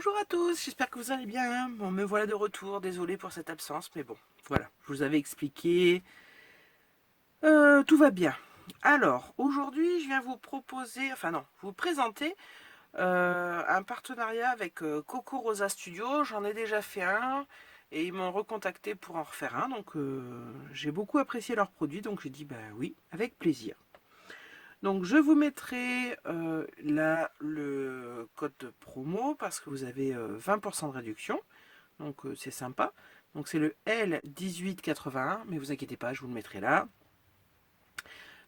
Bonjour à tous, j'espère que vous allez bien. Bon, me voilà de retour, désolé pour cette absence, mais bon, voilà, je vous avais expliqué, tout va bien. Alors, aujourd'hui, je viens vous proposer, enfin non, vous présenter un partenariat avec Coco Rosa Studio. J'en ai déjà fait un et ils m'ont recontacté pour en refaire un, donc j'ai beaucoup apprécié leurs produits, donc j'ai dit, bah oui, avec plaisir. Donc je vous mettrai là le code promo parce que vous avez 20% de réduction. Donc c'est sympa. Donc c'est le L1881, mais vous inquiétez pas, je vous le mettrai là.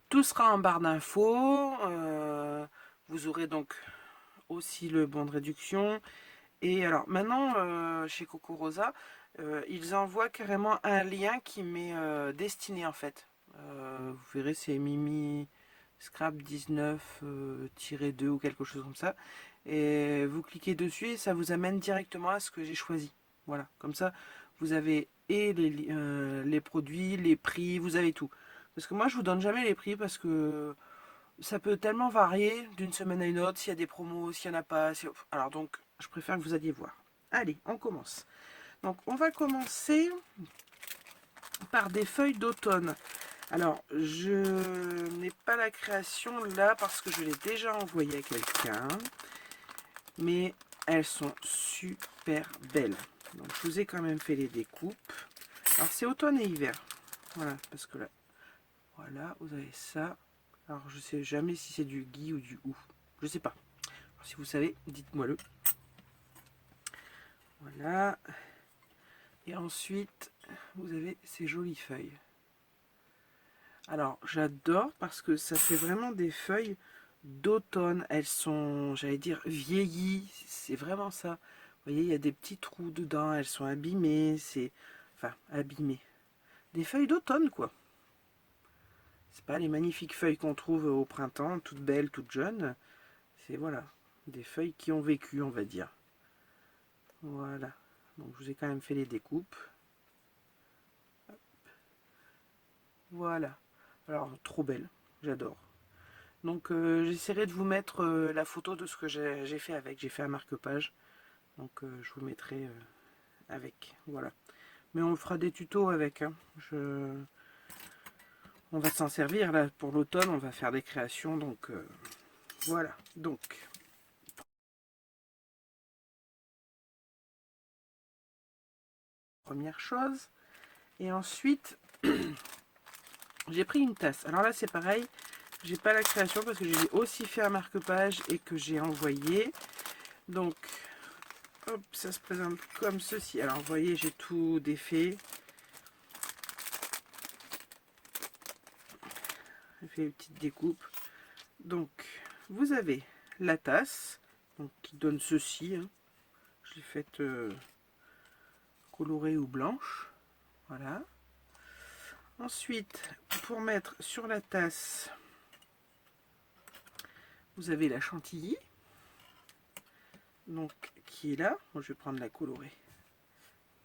Tout sera en barre d'infos. Vous aurez donc aussi le bon de réduction. Et alors maintenant, chez Coco Rosa, ils envoient carrément un lien qui m'est destiné en fait. Vous verrez, c'est Mimi Scrap 19-2 ou quelque chose comme ça. Et vous cliquez dessus et ça vous amène directement à ce que j'ai choisi. Voilà, comme ça, vous avez et les produits, les prix, vous avez tout. Parce que moi, je vous donne jamais les prix parce que ça peut tellement varier d'une semaine à une autre, s'il y a des promos, s'il n'y en a pas. Alors donc, je préfère que vous alliez voir. Allez, on commence. Donc, on va commencer par des feuilles d'automne. Alors, je n'ai pas la création là parce que je l'ai déjà envoyée à quelqu'un. Mais elles sont super belles. Donc, je vous ai quand même fait les découpes. Alors, c'est automne et hiver. Voilà, parce que là, voilà, vous avez ça. Alors, je sais jamais si c'est du gui ou du ou. Je sais pas. Alors, si vous savez, dites-moi le. Voilà. Et ensuite, vous avez ces jolies feuilles. Alors, j'adore parce que ça fait vraiment des feuilles d'automne. Elles sont, j'allais dire, vieillies. C'est vraiment ça. Vous voyez, il y a des petits trous dedans. Elles sont abîmées. C'est, enfin, abîmées. Des feuilles d'automne, quoi. C'est pas les magnifiques feuilles qu'on trouve au printemps, toutes belles, toutes jeunes. C'est, voilà, des feuilles qui ont vécu, on va dire. Voilà. Donc, je vous ai quand même fait les découpes. Voilà. Alors, trop belle. J'adore. Donc, j'essaierai de vous mettre la photo de ce que j'ai fait avec. J'ai fait un marque-page. Donc, je vous mettrai avec. Voilà. Mais on fera des tutos avec. Hein. On va s'en servir là pour l'automne. On va faire des créations. Donc, voilà. Donc, première chose. Et ensuite, j'ai pris une tasse. Alors là, c'est pareil. J'ai pas la création parce que j'ai aussi fait un marque-page et que j'ai envoyé. Donc, hop, ça se présente comme ceci. Alors, vous voyez, j'ai tout défait. J'ai fait une petite découpe. Donc, vous avez la tasse, donc, qui donne ceci. Hein. Je l'ai faite colorée ou blanche. Voilà. Ensuite, pour mettre sur la tasse, vous avez la chantilly. Donc, qui est là. Moi, je vais prendre la colorée.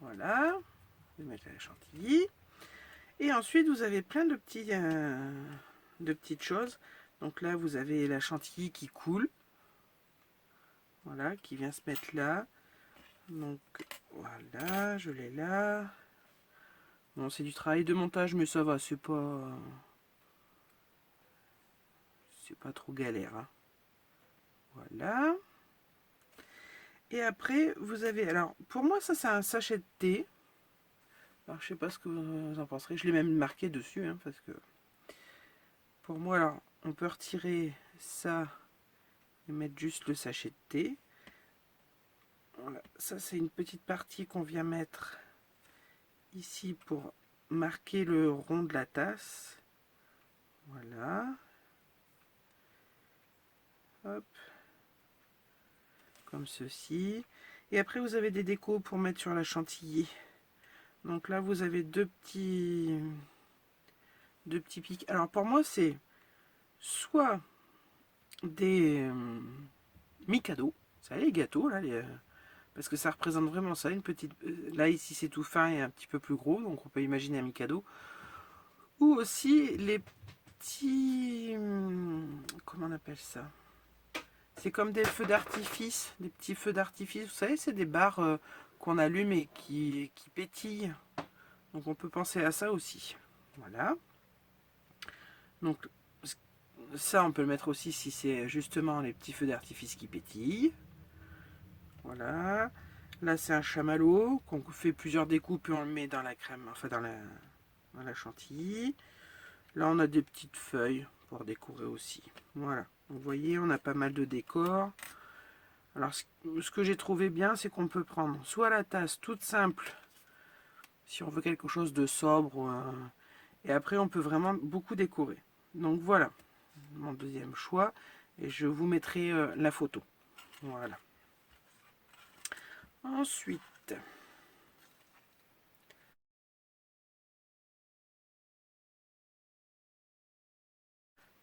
Voilà. Je vais mettre la chantilly. Et ensuite, vous avez plein de petites choses. Donc là, vous avez la chantilly qui coule. Voilà, qui vient se mettre là. Donc voilà, je l'ai là. Bon, c'est du travail de montage, mais ça va, c'est pas trop galère. Hein. Voilà. Et après, vous avez, alors pour moi, ça c'est un sachet de thé. Alors je sais pas ce que vous en penserez. Je l'ai même marqué dessus, hein, parce que pour moi, alors on peut retirer ça et mettre juste le sachet de thé. Voilà, ça c'est une petite partie qu'on vient mettre ici pour marquer le rond de la tasse. Voilà. Hop. Comme ceci. Et après vous avez des décos pour mettre sur la chantilly. Donc là vous avez deux petits pics. Alors pour moi c'est soit des Mikado, ça les gâteaux là, parce que ça représente vraiment ça, une petite. Là ici c'est tout fin et un petit peu plus gros, donc on peut imaginer un Mikado. Ou aussi les petits, comment on appelle ça? C'est comme des feux d'artifice, des petits feux d'artifice. Vous savez, c'est des barres qu'on allume et qui pétillent. Donc on peut penser à ça aussi. Voilà. Donc ça, on peut le mettre aussi si c'est justement les petits feux d'artifice qui pétillent. Voilà. Là, c'est un chamallow qu'on fait plusieurs découpes et on le met dans la crème, enfin dans la chantilly. Là, on a des petites feuilles pour décorer aussi. Voilà. Vous voyez, on a pas mal de décors. Alors, ce que j'ai trouvé bien, c'est qu'on peut prendre soit la tasse toute simple, si on veut quelque chose de sobre, et après, on peut vraiment beaucoup décorer. Donc, voilà mon deuxième choix. Et je vous mettrai la photo. Voilà. Ensuite,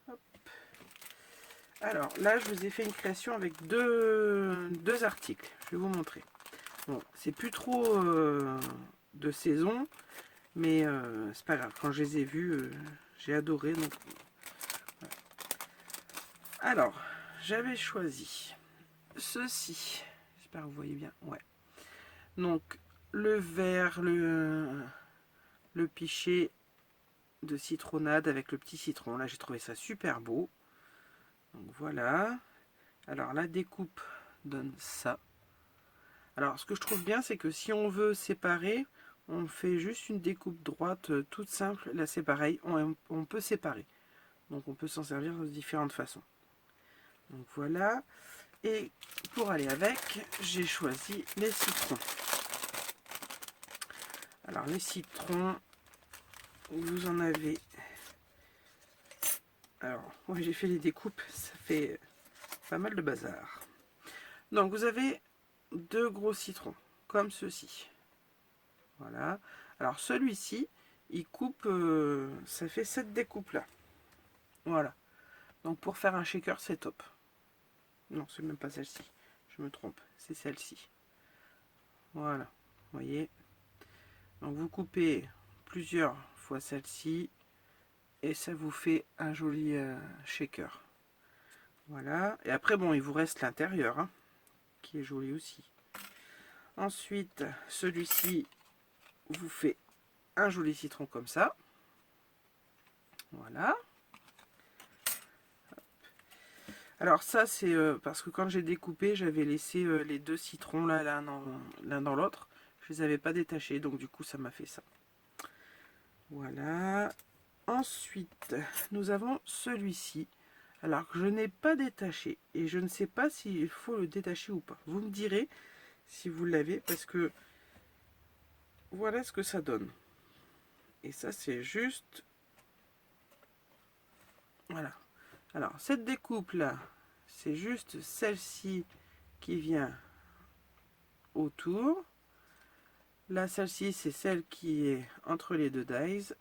hop. Alors là, je vous ai fait une création avec deux articles. Je vais vous montrer. Bon, c'est plus trop de saison, mais c'est pas grave. Quand je les ai vus, j'ai adoré. Donc, voilà. Alors, j'avais choisi ceci. J'espère que vous voyez bien. Ouais. Donc, le vert, le pichet de citronnade avec le petit citron. Là, j'ai trouvé ça super beau. Donc voilà. Alors, la découpe donne ça. Alors, ce que je trouve bien, c'est que si on veut séparer, on fait juste une découpe droite toute simple. Là, c'est pareil, on peut séparer. Donc, on peut s'en servir de différentes façons. Donc, voilà. Et pour aller avec, j'ai choisi les citrons. Alors, les citrons, vous en avez... Alors, ouais, j'ai fait les découpes, ça fait pas mal de bazar. Donc, vous avez deux gros citrons, comme ceci. Voilà. Alors, celui-ci, il coupe, ça fait cette découpe là. Voilà. Donc pour faire un shaker, c'est top. Non, c'est même pas celle-ci. Je me trompe. C'est celle-ci. Voilà. Vous voyez. Donc vous coupez plusieurs fois celle-ci. Et ça vous fait un joli shaker. Voilà. Et après, bon, il vous reste l'intérieur. Hein, qui est joli aussi. Ensuite, celui-ci vous fait un joli citron comme ça. Voilà. Alors ça c'est parce que quand j'ai découpé j'avais laissé les deux citrons là l'un dans l'autre. Je les avais pas détachés donc du coup ça m'a fait ça. Voilà. Ensuite nous avons celui-ci. Alors que je n'ai pas détaché et je ne sais pas s'il faut le détacher ou pas. Vous me direz si vous l'avez parce que voilà ce que ça donne. Et ça c'est juste... Voilà. Alors cette découpe là c'est juste celle-ci qui vient autour. Là, celle-ci, c'est celle qui est entre les deux dies.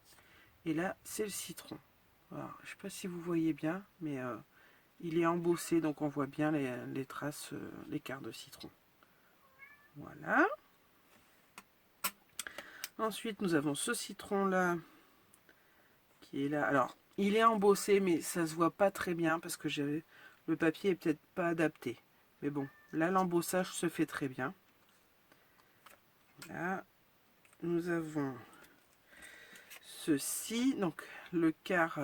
Et là, c'est le citron. Alors, je ne sais pas si vous voyez bien, mais il est embossé, donc on voit bien les traces, les quarts de citron. Voilà. Ensuite, nous avons ce citron-là, qui est là. Alors, il est embossé, mais ça se voit pas très bien, parce que le papier est peut-être pas adapté. Mais bon, là, l'embossage se fait très bien. Là, nous avons ceci, donc le quart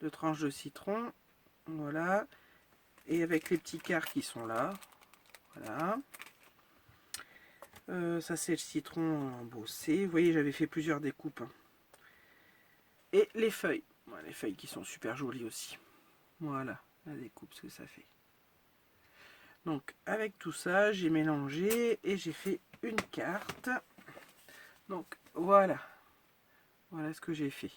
de tranche de citron, voilà, et avec les petits quarts qui sont là, voilà. Ça c'est le citron embossé, vous voyez j'avais fait plusieurs découpes. Hein. Et les feuilles, voilà, les feuilles qui sont super jolies aussi. Voilà la découpe, ce que ça fait. Donc avec tout ça, j'ai mélangé et j'ai fait une carte. Donc voilà, voilà ce que j'ai fait.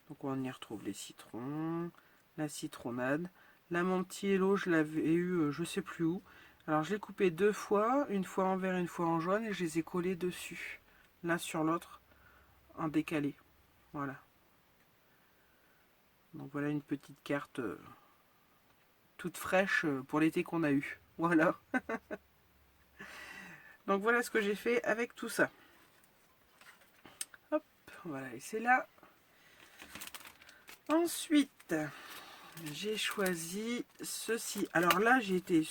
Donc on y retrouve les citrons, la citronnade. Là mon petit hello, je l'avais eu je sais plus où. Alors je l'ai coupé deux fois, une fois en vert, une fois en jaune, et je les ai collés dessus, l'un sur l'autre, en décalé. Voilà. Donc voilà une petite carte toute fraîche pour l'été qu'on a eu. Voilà. Donc voilà ce que j'ai fait avec tout ça. Hop, on va la laisser là. Ensuite, j'ai choisi ceci. Alors là, j'ai été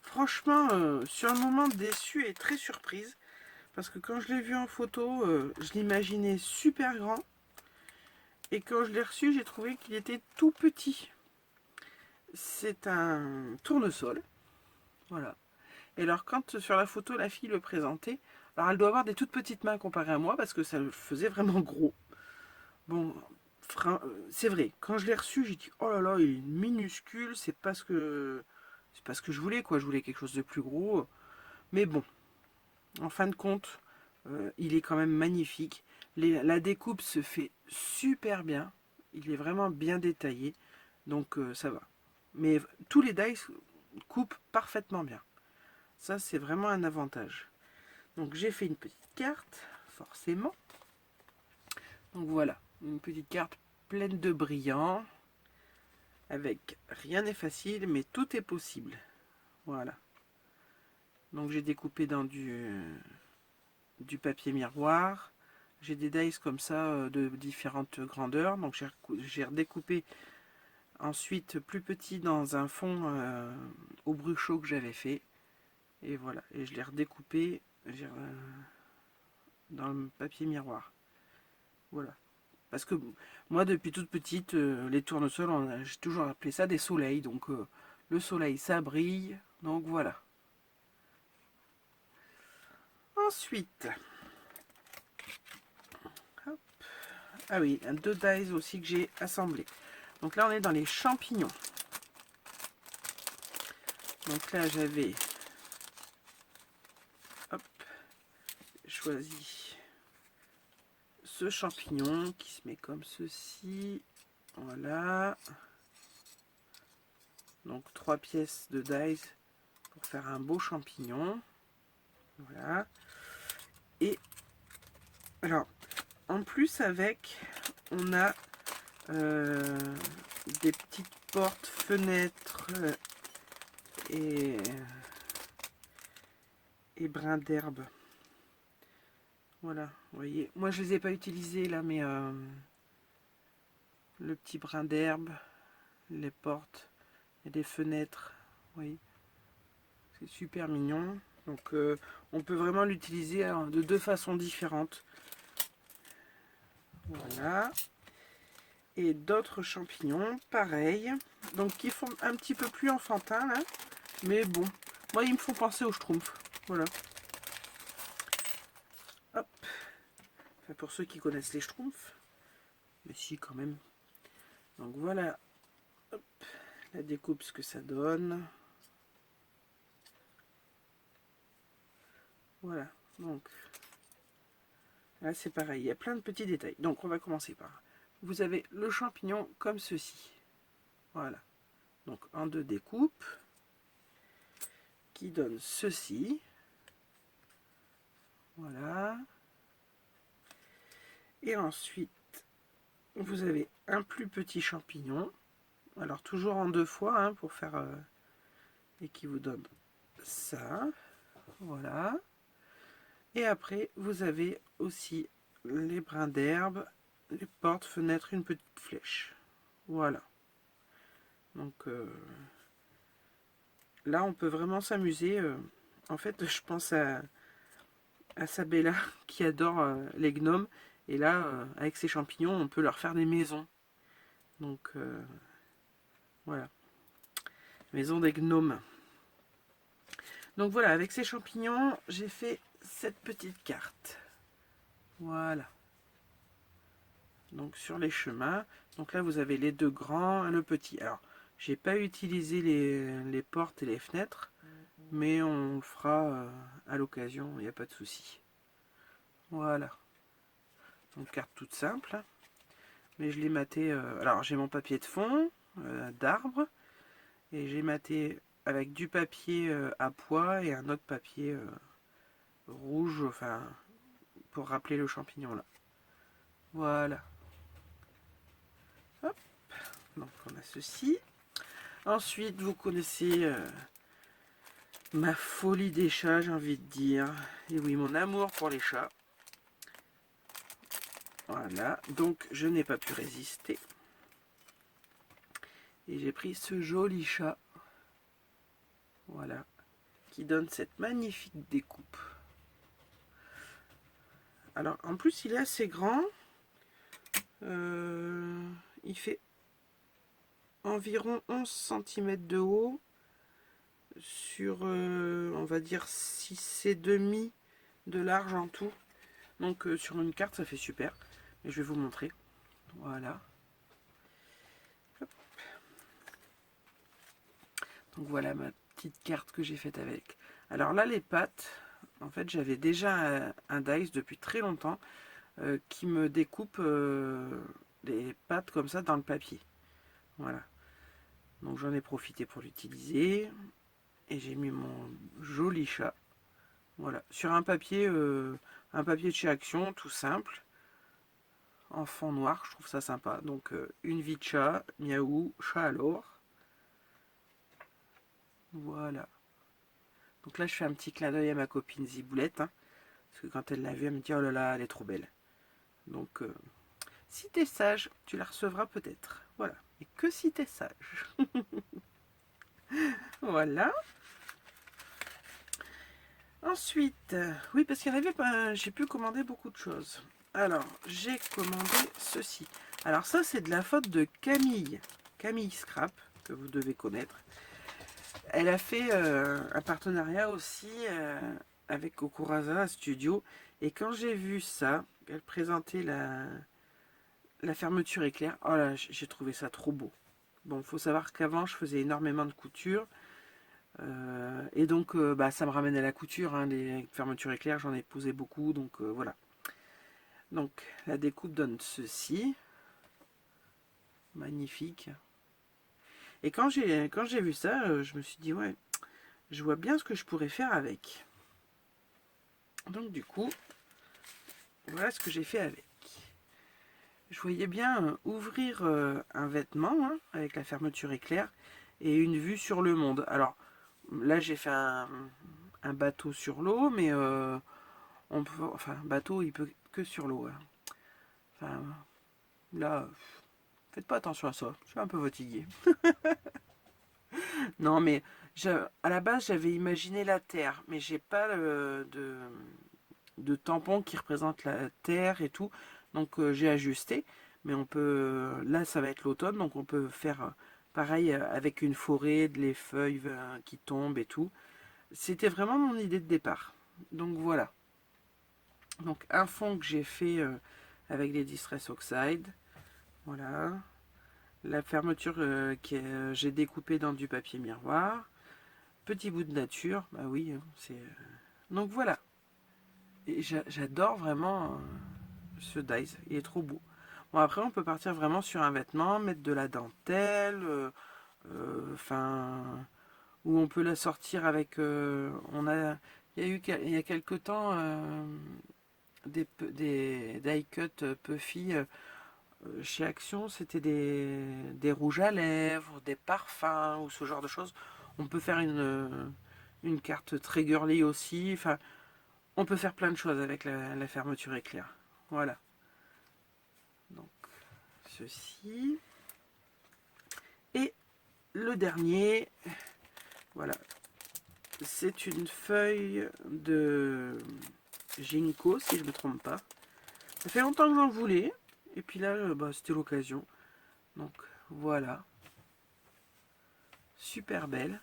franchement sur le moment déçue et très surprise. Parce que quand je l'ai vu en photo, je l'imaginais super grand. Et quand je l'ai reçu, j'ai trouvé qu'il était tout petit. C'est un tournesol. Voilà. Et alors quand sur la photo, la fille le présentait, alors elle doit avoir des toutes petites mains comparé à moi parce que ça le faisait vraiment gros. Bon, c'est vrai, quand je l'ai reçu, j'ai dit oh là là, il est minuscule, c'est pas ce que je voulais quoi, je voulais quelque chose de plus gros. Mais bon, en fin de compte, il est quand même magnifique. La découpe se fait super bien. Il est vraiment bien détaillé. Donc ça va. Mais tous les dice coupent parfaitement bien. Ça, c'est vraiment un avantage. Donc j'ai fait une petite carte, forcément. Donc voilà, une petite carte pleine de brillants. Avec rien n'est facile, mais tout est possible. Voilà. Donc j'ai découpé dans du papier miroir. J'ai des dice comme ça de différentes grandeurs. Donc j'ai redécoupé ensuite plus petit dans un fond au bruchot que j'avais fait. Et voilà. Et je l'ai redécoupé dans le papier miroir. Voilà. Parce que moi, depuis toute petite, les tournesols, j'ai toujours appelé ça des soleils. Donc le soleil, ça brille. Donc voilà. Ensuite, hop. Ah oui, deux dies aussi que j'ai assemblés. Donc là, on est dans les champignons. Donc là, j'avais choisi ce champignon qui se met comme ceci. Voilà. Donc 3 pièces de dies pour faire un beau champignon. Voilà. Et alors, en plus avec, on a des petites portes, fenêtres et brins d'herbe. Voilà, vous voyez. Moi, je les ai pas utilisés là, mais le petit brin d'herbe, les portes et des fenêtres, vous voyez. C'est super mignon. Donc, on peut vraiment l'utiliser de deux façons différentes. Voilà. Et d'autres champignons, pareil. Donc, qui font un petit peu plus enfantin, là. Mais bon, moi, ils me font penser aux schtroumpfs. Voilà. Hop. Enfin, pour ceux qui connaissent les schtroumpfs. Mais si, quand même. Donc, voilà. Hop. La découpe, ce que ça donne. Voilà. Donc, là, c'est pareil. Il y a plein de petits détails. Donc, on va commencer par... Vous avez le champignon comme ceci. Voilà. Donc, en deux découpes. Qui donne ceci. Voilà. Et ensuite, vous avez un plus petit champignon. Alors, toujours en deux fois, hein, pour faire... et qui vous donne ça. Voilà. Et après, vous avez aussi les brins d'herbe, les portes, fenêtres, une petite flèche. Voilà. Donc, là, on peut vraiment s'amuser. En fait, je pense à Sabella qui adore les gnomes. Et là, avec ces champignons, on peut leur faire des maisons. Donc, voilà. Maison des gnomes. Donc voilà, avec ces champignons, j'ai fait cette petite carte. Voilà. Donc sur les chemins. Donc là, vous avez les deux grands et le petit. Alors, j'ai pas utilisé les portes et les fenêtres. Mais on le fera à l'occasion, il n'y a pas de souci. Voilà. Donc carte toute simple. Mais je l'ai maté. Alors j'ai mon papier de fond d'arbre. Et j'ai maté avec du papier à pois et un autre papier rouge, enfin, pour rappeler le champignon là. Voilà. Hop. Donc on a ceci. Ensuite, vous connaissez ma folie des chats, j'ai envie de dire. Et oui, mon amour pour les chats. Voilà, donc je n'ai pas pu résister. Et j'ai pris ce joli chat. Voilà. Qui donne cette magnifique découpe. Alors, en plus, il est assez grand. Il fait environ 11 cm de haut sur, on va dire, 6 et demi de large en tout. Donc, sur une carte, ça fait super. Et je vais vous montrer. Voilà. Hop. Donc, voilà ma petite carte que j'ai faite avec. Alors là, les pattes, en fait, j'avais déjà un dice depuis très longtemps qui me découpe les pattes comme ça dans le papier. Voilà. Donc j'en ai profité pour l'utiliser. Et j'ai mis mon joli chat. Voilà. Sur un papier de chez Action, tout simple. En fond noir, je trouve ça sympa. Donc une vie de chat, miaou, chat alors. Voilà. Donc là je fais un petit clin d'œil à ma copine Ziboulette. Hein, parce que quand elle l'a vue, elle me dit oh là là, elle est trop belle. Donc si t'es sage, tu la recevras peut-être. Voilà. Et que si t'es sage. Voilà. Ensuite, oui, parce qu'il y en avait pas, j'ai pu commander beaucoup de choses. Alors, j'ai commandé ceci. Alors ça, c'est de la faute de Camille. Camille Scrap, que vous devez connaître. Elle a fait un partenariat aussi avec Okuraza Studio. Et quand j'ai vu ça, elle présentait la fermeture éclair. Oh là, j'ai trouvé ça trop beau. Bon, il faut savoir qu'avant, je faisais énormément de couture. Et donc, bah, ça me ramène à la couture. Hein, les fermetures éclair, j'en ai posé beaucoup. Donc, voilà. Donc, la découpe donne ceci. Magnifique. Et quand j'ai vu ça, je me suis dit, ouais, je vois bien ce que je pourrais faire avec. Donc, du coup, voilà ce que j'ai fait avec. Je voyais bien ouvrir un vêtement hein, avec la fermeture éclair et une vue sur le monde. Alors, là, j'ai fait un bateau sur l'eau, mais on peut, enfin, bateau, il peut que sur l'eau. Hein. Enfin, là, faites pas attention à ça. Je suis un peu fatigué. Non, mais à la base, j'avais imaginé la Terre, mais j'ai pas de tampon qui représente la Terre et tout. Donc, j'ai ajusté. Mais on peut. Là, ça va être l'automne, donc on peut faire pareil avec une forêt, les feuilles qui tombent et tout. C'était vraiment mon idée de départ. Donc, voilà. Donc, un fond que j'ai fait avec les Distress Oxide. Voilà. La fermeture que j'ai découpée dans du papier miroir. Petit bout de nature, bah oui, c'est. Donc voilà. Et j'adore vraiment ce dies, il est trop beau. Bon après on peut partir vraiment sur un vêtement, mettre de la dentelle, enfin, ou on peut la sortir avec. Il y a quelques temps des die cut Puffy chez Action, c'était des rouges à lèvres, des parfums ou ce genre de choses. On peut faire une carte très girly aussi. Enfin, on peut faire plein de choses avec la fermeture éclair. Voilà. Donc, ceci. Et le dernier, voilà. C'est une feuille de Ginkgo, si je ne me trompe pas. Ça fait longtemps que j'en voulais. Et puis là, bah, c'était l'occasion. Donc, voilà. Super belle.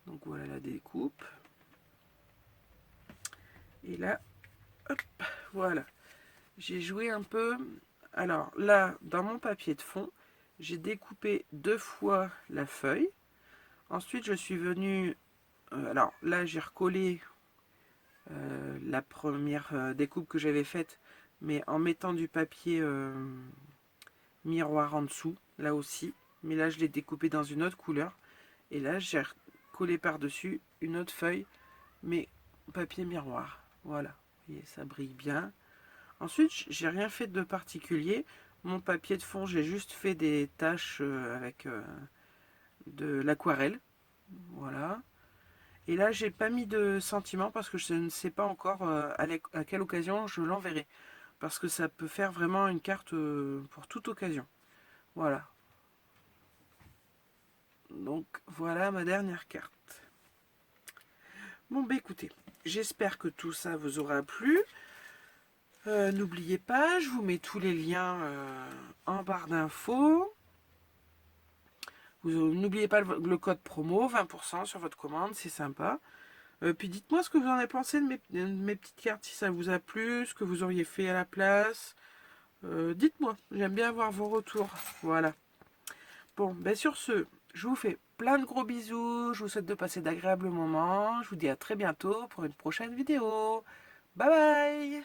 Donc voilà la découpe. Et là, hop, voilà. J'ai joué un peu. Alors là, dans mon papier de fond, j'ai découpé 2 fois la feuille. Ensuite, je suis venu. Alors là, j'ai recollé la première découpe que j'avais faite, mais en mettant du papier miroir en dessous, là aussi. Mais là, je l'ai découpé dans une autre couleur. Et là, j'ai collé par-dessus une autre feuille, mais papier miroir. Voilà. Vous voyez, ça brille bien. Ensuite, j'ai rien fait de particulier. Mon papier de fond, j'ai juste fait des taches avec de l'aquarelle. Voilà. Et là, j'ai pas mis de sentiment parce que je ne sais pas encore à quelle occasion je l'enverrai. Parce que ça peut faire vraiment une carte pour toute occasion. Voilà. Donc voilà ma dernière carte. Bon bah écoutez, j'espère que tout ça vous aura plu. N'oubliez pas, je vous mets tous les liens en barre d'infos. N'oubliez pas le code promo, 20% sur votre commande, c'est sympa. Puis dites-moi ce que vous en avez pensé de mes petites cartes, si ça vous a plu, ce que vous auriez fait à la place. Dites-moi, j'aime bien avoir vos retours. Voilà. Bon, ben sur ce, je vous fais plein de gros bisous, je vous souhaite de passer d'agréables moments. Je vous dis à très bientôt pour une prochaine vidéo. Bye bye!